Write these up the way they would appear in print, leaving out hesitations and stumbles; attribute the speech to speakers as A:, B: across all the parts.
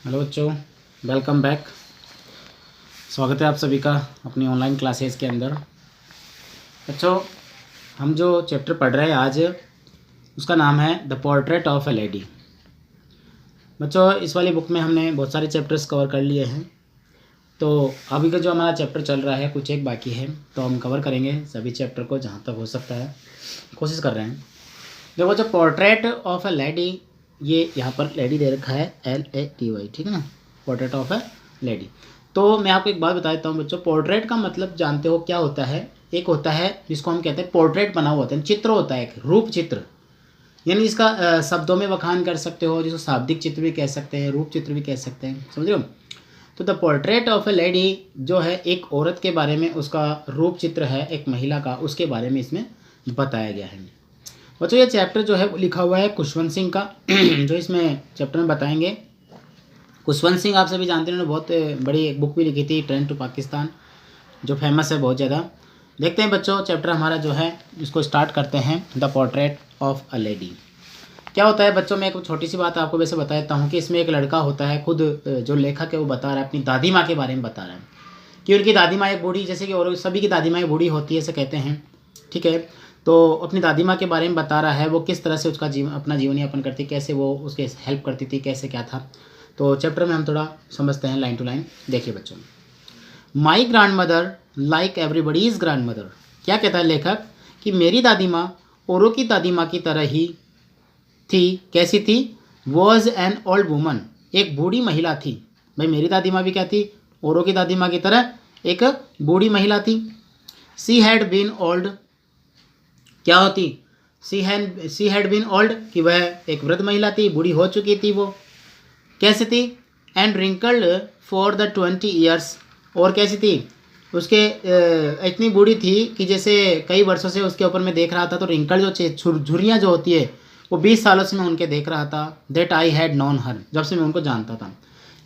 A: Hello बच्चों, welcome back. स्वागत है आप सभी का अपनी ऑनलाइन क्लासेस के अंदर। बच्चों, हम जो चैप्टर पढ़ रहे हैं आज, उसका नाम है the portrait of A lady. बच्चों, इस वाली बुक में हमने बहुत सारे चैप्टर्स कवर कर लिए हैं, तो अभी का जो हमारा चैप्टर चल रहा है कुछ एक बाकी है, तो हम कवर करेंगे सभी चैप्टर को जहाँ तक हो सकता है, कोशिश कर रहे हैं। देखो, जो पोर्ट्रेट ऑफ ए लेडी, ये यहाँ पर लेडी दे रखा है LADY, ठीक है ना, पोर्ट्रेट ऑफ ए लेडी। तो मैं आपको एक बात बता देता हूँ बच्चों, पोर्ट्रेट का मतलब जानते हो क्या होता है? एक होता है जिसको हम कहते हैं पोर्ट्रेट बना हुआ होता है, चित्र होता है, एक रूप चित्र, यानी इसका शब्दों में बखान कर सकते हो, जिसको शाब्दिक चित्र भी कह सकते हैं, रूप चित्र भी कह सकते हैं, समझ रहे हो? तो the portrait of A lady जो है एक औरत के बारे में, उसका रूप चित्र है एक महिला का, उसके बारे में इसमें बताया गया है। बच्चों, ये चैप्टर जो है वो लिखा हुआ है खुशवंत सिंह का, जो इसमें चैप्टर में बताएंगे। खुशवंत सिंह आप सभी जानते हैं, बहुत बड़ी एक बुक भी लिखी थी, ट्रेन टू पाकिस्तान, जो फेमस है बहुत ज़्यादा। देखते हैं बच्चों, चैप्टर हमारा जो है इसको स्टार्ट करते हैं, the portrait of a lady. क्या होता है बच्चों, मैं एक छोटी सी बात आपको वैसे बता देता हूँ कि इसमें एक लड़का होता है, खुद जो लेखक है वो बता रहा है, अपनी दादी माँ के बारे में बता रहा है कि उनकी दादी माँ एक बूढ़ी, जैसे कि और सभी की दादी माँ बूढ़ी होती है ऐसे कहते हैं, ठीक है। तो अपनी दादी माँ के बारे में बता रहा है, वो किस तरह से उसका अपना जीवन यापन करती, कैसे वो उसके हेल्प करती थी, कैसे क्या था। तो चैप्टर में हम थोड़ा समझते हैं लाइन टू लाइन। देखिए बच्चों, my grandmother like everybody is grandmother. क्या कहता है लेखक कि मेरी दादी माँ औरों की दादी माँ की तरह ही थी। कैसी थी? वॉज एन ओल्ड वुमन, एक बूढ़ी महिला थी। भाई, मेरी दादी माँ भी क्या थी? औरों की दादी माँ की तरह एक बूढ़ी महिला थी। सी हैड बीन ओल्ड, क्या होती? सी हैड बीन ओल्ड, कि वह एक वृद्ध महिला थी, बूढ़ी हो चुकी थी वो। कैसे थी? And wrinkled for the 20 years, और कैसी थी? उसके इतनी बूढ़ी थी कि जैसे कई वर्षों से उसके ऊपर मैं देख रहा था, तो रिंकल जो झुर्रियाँ जो होती है वो 20 सालों से मैं उनके देख रहा था। दैट आई हैड नॉन हर, जब से मैं उनको जानता था,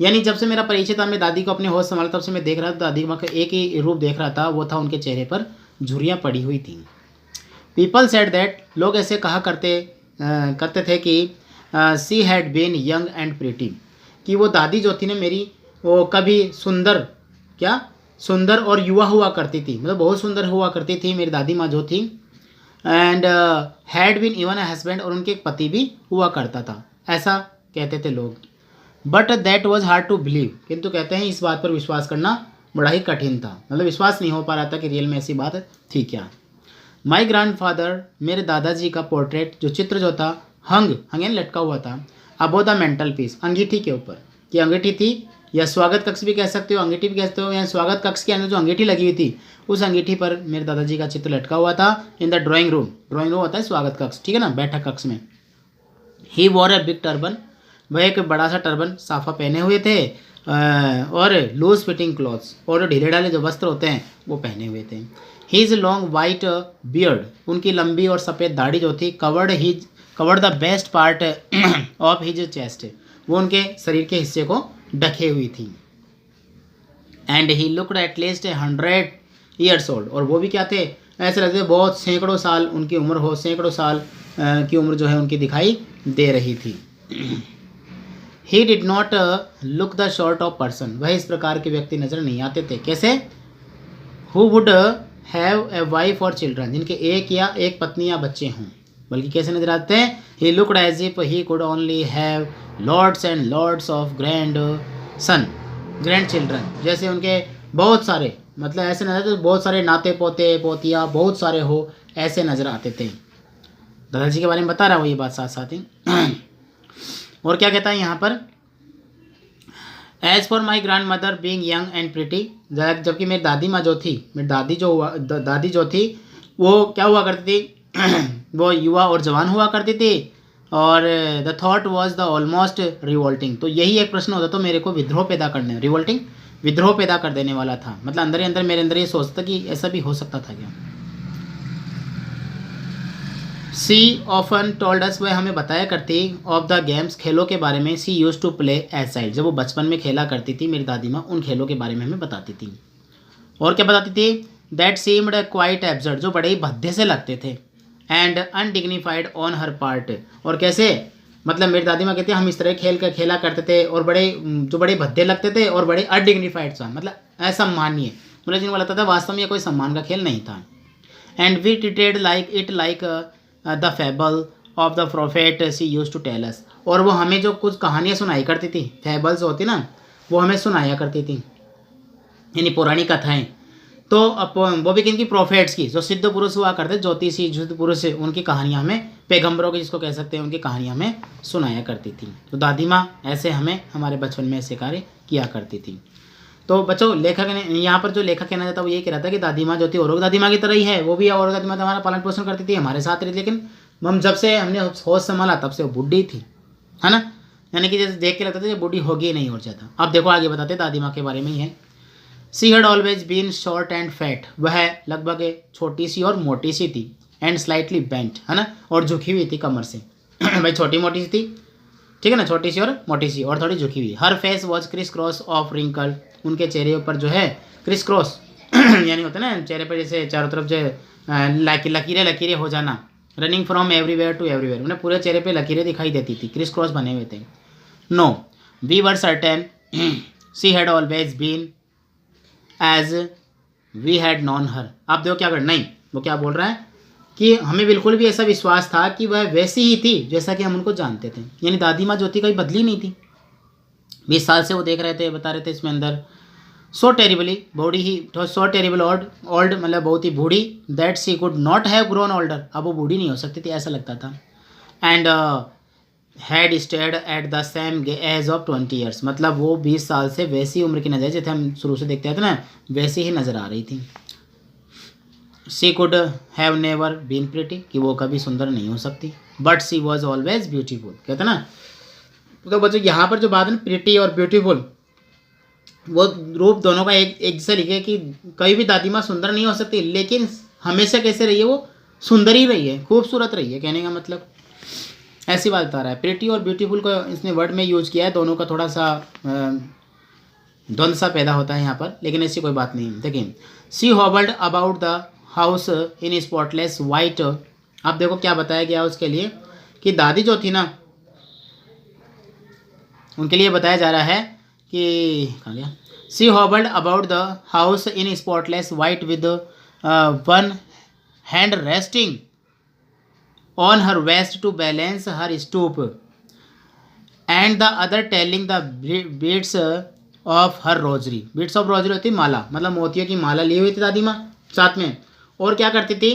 A: यानी जब से मेरा परिचय था, मैं दादी को अपने होश संभाला, तब से मैं देख रहा था, दादी माँ का एक ही रूप देख रहा था, वो था उनके चेहरे पर झुर्रियाँ पड़ी हुई थी। पीपल सेड दैट, लोग ऐसे कहा करते थे कि she had been young and pretty, कि वो दादी जो थी ना मेरी, वो कभी सुंदर, क्या सुंदर और युवा हुआ करती थी, मतलब बहुत सुंदर हुआ करती थी मेरी दादी माँ जो थी। And had been even a husband, और उनके एक पति भी हुआ करता था, ऐसा कहते थे लोग। But that was hard to believe, किंतु कहते हैं इस बात पर विश्वास करना बड़ा ही कठिन था, मतलब विश्वास नहीं हो पा रहा था कि रियल में ऐसी बात थी क्या। माई ग्रैंड फादर, मेरे दादाजी का पोर्ट्रेट, जो चित्र जो था, हंग यानी लटका हुआ था, अबो द मेंटल पीस, अंगीठी के ऊपर, कि अंगीठी थी, या स्वागत कक्ष भी कह सकते हो, अंगीठी भी कह सकते हो, या स्वागत कक्ष के अंदर जो अंगीठी लगी हुई थी, उस अंगीठी पर मेरे दादाजी का चित्र लटका हुआ था। In the drawing room, drawing room होता है स्वागत कक्ष, ठीक है ना, बैठक कक्ष में। ही वॉर ए बिग टर्बन, वह एक बड़ा सा टर्बन साफा पहने हुए थे, और लूज फिटिंग क्लॉथ्स, और ढीले ढाले जो वस्त्र होते हैं वो पहने हुए थे। हीज लॉन्ग वाइट बियर्ड, उनकी लंबी और सफ़ेद दाढ़ी जो थी, covered the best part of his chest, वो उनके शरीर के हिस्से को ढके हुई थी। And he looked at least 100 years old, और वो भी क्या थे? ऐसे लगते बहुत सैकड़ों साल उनकी उम्र हो, सैकड़ों साल की उम्र जो है उनकी दिखाई दे रही थी। He did not look the short of person, वह इस प्रकार के व्यक्ति नजर नहीं आते थे। कैसे? Who would have a wife और चिल्ड्रन, जिनके एक या एक पत्नी या बच्चे हों, बल्कि कैसे नजर आते हैं? He looked as if he could only have loads and loads of grandchildren, जैसे उनके बहुत सारे, मतलब ऐसे नजर आते, बहुत सारे नाते पोते पोतिया बहुत सारे हो, ऐसे नजर आते थे। दादाजी के बारे में बता रहा हूँ ये बात साथ साथ ही। और क्या कहता है यहाँ पर? As for my grandmother being young and pretty, जबकि मेरी दादी माँ जो थी, मेरी दादी जो थी वो क्या हुआ करती थी? वो युवा और जवान हुआ करती थी। और the thought was the almost revolting, तो यही एक प्रश्न होता तो मेरे को विद्रोह पैदा करने, रिवोल्टिंग विद्रोह पैदा कर देने वाला था, मतलब अंदर ही अंदर मेरे अंदर ये सोचता कि ऐसा भी हो सकता था क्या। सी ऑफन टोल्ड अस, वह हमें बताया करती, ऑफ द गेम्स, खेलों के बारे में। She use to play as child, जब वो बचपन में खेला करती थी मेरी दादी माँ, उन खेलों के बारे में हमें बताती थी। और क्या बताती थी? दैट सीम्ड क्वाइट एब्सर्ड, जो बड़े ही भद्दे से लगते थे। And undignified on her part, और कैसे मतलब मेरी दादी माँ कहती है हम इस तरह खेला करते थे और बड़े भद्दे लगते थे और बड़े अनडिग्निफाइड सा, मतलब असम्मानीय, मतलब जिनको लगता था वास्तव में ये कोई सम्मान का खेल नहीं था। And we treated like the fable of the prophet she use to tell us, और वो हमें जो कुछ कहानियाँ सुनाई करती थी, फेबल्स होती ना, वो हमें सुनाया करती थी, यानी पुरानी कथाएं। तो वो भी किनकी, प्रोफेट्स की, जो सिद्ध पुरुष हुआ करते, ज्योतिषी सिद्ध पुरुष, उनकी कहानियाँ हमें, पैगंबरों की जिसको कह सकते हैं, उनकी कहानियाँ हमें सुनाया करती थी। तो दादी माँ ऐसे हमें हमारे बचपन में ऐसे कार्य किया करती थी। तो बच्चों लेखक ने यहाँ पर जो लेखक कहना चाहता है वो ये कह रहा था कि दादी माँ जो थी और दादी माँ की तरह ही है, वो भी और दादी माँ हमारा पालन पोषण करती थी, हमारे साथ रही, लेकिन हम जब से हमने होश संभाला तब से वो बुढ़ी थी, है ना, यानी कि जैसे देख के लगता था ये बुढ़ी होगी नहीं और ज़्यादा। अब देखो आगे बताते दादी माँ के बारे में ही है। She had always been short and fat, वह लगभग छोटी सी और मोटी सी थी, एंड स्लाइटली बेंट, है ना, और झुकी हुई थी कमर से भाई छोटी मोटी सी थी, ठीक है ना, छोटी सी और मोटी सी और थोड़ी झुकी हुई। Her face was criss cross of wrinkle, उनके चेहरे पर जो है क्रिस क्रॉस यानी होता है ना चेहरे पर जैसे चारों तरफ जो लकीरें लकीरें हो जाना, running from everywhere to everywhere, उन्हें पूरे चेहरे पे लकीरें दिखाई देती थी, क्रिस क्रॉस बने हुए थे। No we were certain she had always been as we had known her. आप देखो क्या कर, नहीं वो क्या बोल रहा है कि हमें बिल्कुल भी ऐसा विश्वास था कि वह वैसी ही थी जैसा कि हम उनको जानते थे, यानी दादी माँ जो थी कहीं बदली नहीं थी। 20 साल से वो देख रहे थे, बता रहे थे इसमें अंदर। सो टेरिबली बॉडी ही, सो टेरिबल ओल्ड मतलब बहुत ही बूढ़ी, that she could not have grown older, अब वो बूढ़ी नहीं हो सकती थी ऐसा लगता था। And had stayed at the same age of 20 years, मतलब वो 20 साल से वैसी उम्र की नजर, जैसे हम शुरू से देखते थे ना, वैसी ही नज़र आ रही थी। She could have never been pretty, कि वो कभी सुंदर नहीं हो सकती, but she was always beautiful, कहते ना। तो बच्चों यहाँ पर जो बात है प्रिटी और ब्यूटीफुल, वो रूप दोनों का एक जैसा लिखे कि कभी भी दादी माँ सुंदर नहीं हो सकती, लेकिन हमेशा कैसे रही है, वो सुंदर ही रही है, खूबसूरत रही है, कहने का मतलब ऐसी बात बता रहा है। प्रिटी और ब्यूटीफुल को इसने वर्ड में यूज़ किया है, दोनों का थोड़ा सा द्वंद्व सा पैदा होता है यहाँ पर, लेकिन ऐसी कोई बात नहीं। देखिए, she hobbled about the house in spotless white, आप देखो क्या बताया गया उसके लिए कि दादी जो थी ना, उनके लिए बताया जा रहा है कि कहाँ गया, she hobbled about the house in spotless white with one hand resting on her waist to balance her stoop and the other telling the beads of her rosary. Beads of rosary होती माला, मतलब मोतियों की माला ली हुई थी दादी माँ साथ में। और क्या करती थी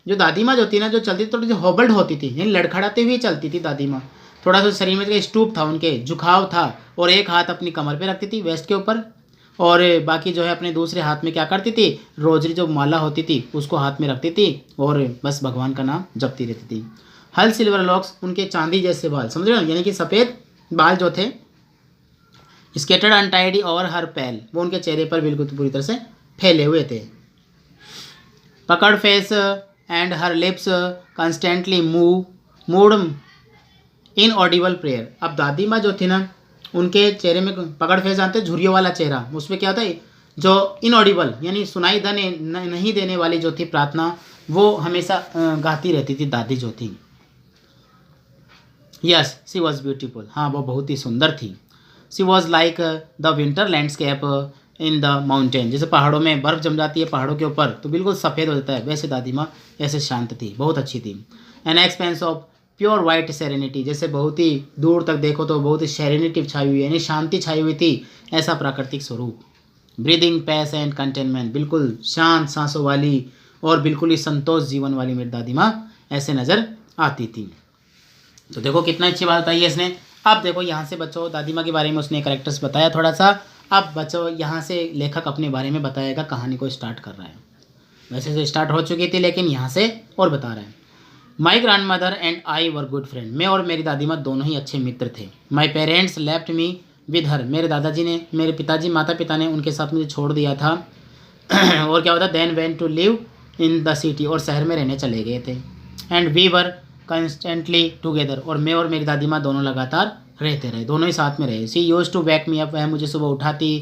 A: जो दादी माँ जो थी ना, जो चलती थोड़ी सी हॉबल्ड होती थी, यानी लड़खड़ाते हुए चलती थी दादी माँ, थोड़ा सा शरीर में स्टूप था, उनके झुकाव था, और एक हाथ अपनी कमर पे रखती थी वेस्ट के ऊपर, और बाकी जो है अपने दूसरे हाथ में क्या करती थी, रोजरी जो माला होती थी उसको हाथ में रखती थी और बस भगवान का नाम जपती रहती थी। हल सिल्वर लॉक्स, उनके चांदी जैसे बाल, समझ रहे हो, यानी कि सफ़ेद बाल जो थे, स्केटर्ड अनटाइडी ओवर हर पैल, वो उनके चेहरे पर बिल्कुल पूरी तरह से फैले हुए थे। पकड़ face and her lips constantly mood in Audible prayer. अब दादी माँ जो थी ना, उनके चेहरे में पकड़ फेस जानते हैं, झुर्रियों वाला चेहरा, उसमें क्या होता है, जो इनऑडिबल यानी सुनाई नहीं देने वाली जो थी प्रार्थना, वो हमेशा गाती रहती थी दादी जो थी। यस सी वॉज ब्यूटीफुल, हाँ वो बहुत ही सुंदर थी। She was like the winter landscape in the mountain, जैसे पहाड़ों में बर्फ़ जम जाती है पहाड़ों के ऊपर तो बिल्कुल सफ़ेद हो जाता है, वैसे दादी माँ ऐसे शांत थी, बहुत अच्छी थी। An expense of pure white serenity, जैसे बहुत ही दूर तक देखो तो बहुत ही सेरेनिटी छाई हुई है, यानी शांति छाई हुई थी, ऐसा प्राकृतिक स्वरूप। ब्रीदिंग पैस एंड कंटेनमेंट, बिल्कुल शांत सांसों वाली और बिल्कुल ही संतोष जीवन वाली मेरी दादी माँ ऐसे नज़र आती थी। तो देखो कितना अच्छी बात बताई है इसने। अब देखो यहाँ से बच्चों दादी माँ के बारे में उसने कैरेक्टर्स बताया थोड़ा सा। अब बच्चों यहाँ से लेखक अपने बारे में बताएगा, कहानी को स्टार्ट कर रहा है। वैसे तो स्टार्ट हो चुकी थी लेकिन यहाँ से और बता रहा है। My grand mother and I were good friend, मैं और मेरी दादी माँ दोनों ही अच्छे मित्र थे। My parents left me with her, मेरे दादाजी ने, मेरे पिताजी माता पिता ने उनके साथ मुझे छोड़ दिया था। और क्या होता, then went to live in the city, और शहर में रहने चले गए थे। And we were constantly together, और मैं और मेरी दादी माँ दोनों लगातार रहते रहे, दोनों ही साथ में रहे। She use to wake me up, वह मुझे सुबह उठाती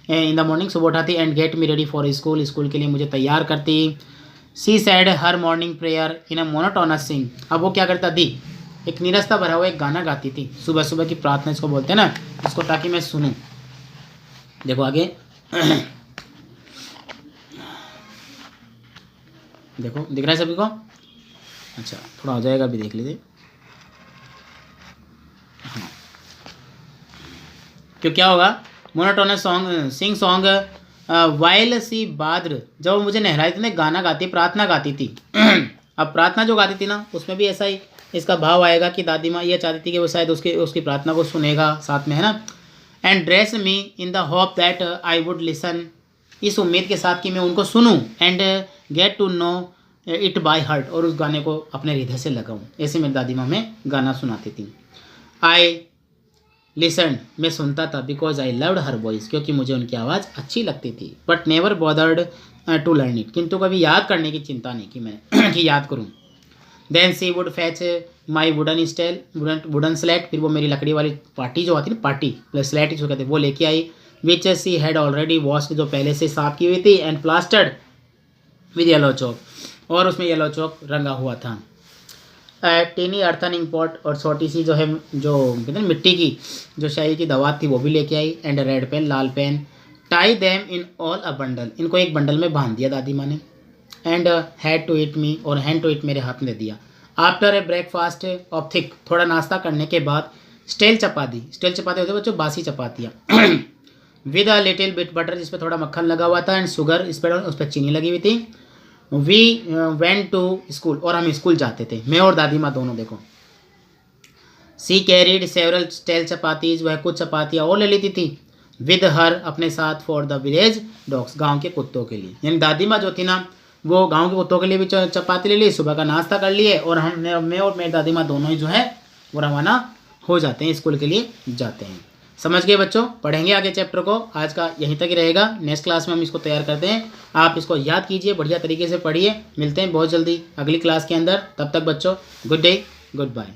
A: इन द मॉर्निंग, सुबह उठाती, and get me ready for school, school के लिए मुझे तैयार करती। She said her morning prayer in a monotonous sing, अब वो क्या करता दी, एक नीरसता भरा हुआ एक गाना गाती थी, सुबह सुबह की प्रार्थना इसको बोलते हैं ना, इसको ताकि मैं सुनूं। देखो आगे देखो दिख रहा है सभी को? अच्छा थोड़ा हो जाएगा, अभी देख लीजिए। हाँ, क्यों क्या होगा, monotonous song sing song while she bathed, जब मुझे नहलाई थी ना गाना गाती, प्रार्थना गाती थी। अब प्रार्थना जो गाती थी ना उसमें भी ऐसा ही इसका भाव आएगा कि दादी माँ ये चाहती थी कि वो शायद उसकी प्रार्थना को सुनेगा साथ में, है ना। And dress me in the hope that I would listen, इस उम्मीद के साथ कि मैं उनको सुनूं। And get to know it by heart, और उस गाने को अपने हृदय से लगाऊं। ऐसे मेरी दादी माँ में गाना सुनाती थी। आई लिसन, मैं सुनता था, because I loved her voice, क्योंकि मुझे उनकी आवाज़ अच्छी लगती थी। But never bothered to learn it, किंतु कभी याद करने की चिंता नहीं की मैं कि याद करूं। Then she would fetch my wooden style wooden slate, फिर वो मेरी लकड़ी वाली पार्टी जो आती है ना, पार्टी प्लस स्लेट जो कहते हैं, वो लेके आई। विच सी हैड ऑलरेडी वॉश्ड, जो पहले से साफ की हुई थी। एंड प्लास्टर्ड विद येलो चौक, और उसमें येलो चौक रंगा हुआ था। टीनी अर्थनिंग पॉट, और छोटी सी जो है जो कहते हैं मिट्टी की जो शाही की दवात थी वो भी लेके आई। एंड रेड पेन, लाल pen. Tie them in all a bundle, इनको एक बंडल में बांध दिया दादी माँ ने। And hand to it me, और हैंड टू इट मेरे हाथ में दे दिया। After a breakfast of thick, थोड़ा नाश्ता करने के बाद स्टेल चपाती, स्टेल चपाती होते बच्चों बासी चपातियाँ with a little bit butter, जिस पर थोड़ा मक्खन लगा हुआ था। एंड शुगर, इस पर उस पर चीनी लगी हुई थी। वी वेंट टू स्कूल, और हम स्कूल जाते थे, मैं और दादी माँ दोनों। देखो सी कैरीड सेवरल स्टेल चपातीज, वह कुछ चपातियाँ और ले लेती थी। विद हर, अपने साथ, फॉर द विलेज डॉग्स, गांव के कुत्तों के लिए। यानी दादी माँ जो थी ना वो गांव के कुत्तों के लिए भी चपाती ले ली, सुबह का नाश्ता कर लिए, और हमने मैं और मेरी दादी माँ दोनों ही जो है वो रवाना हो जाते हैं, स्कूल के लिए जाते हैं। समझ गए बच्चों? पढ़ेंगे आगे चैप्टर को, आज का यहीं तक ही रहेगा। नेक्स्ट क्लास में हम इसको तैयार करते हैं, आप इसको याद कीजिए, बढ़िया तरीके से पढ़िए। मिलते हैं बहुत जल्दी अगली क्लास के अंदर, तब तक बच्चों गुड डे, गुड बाय।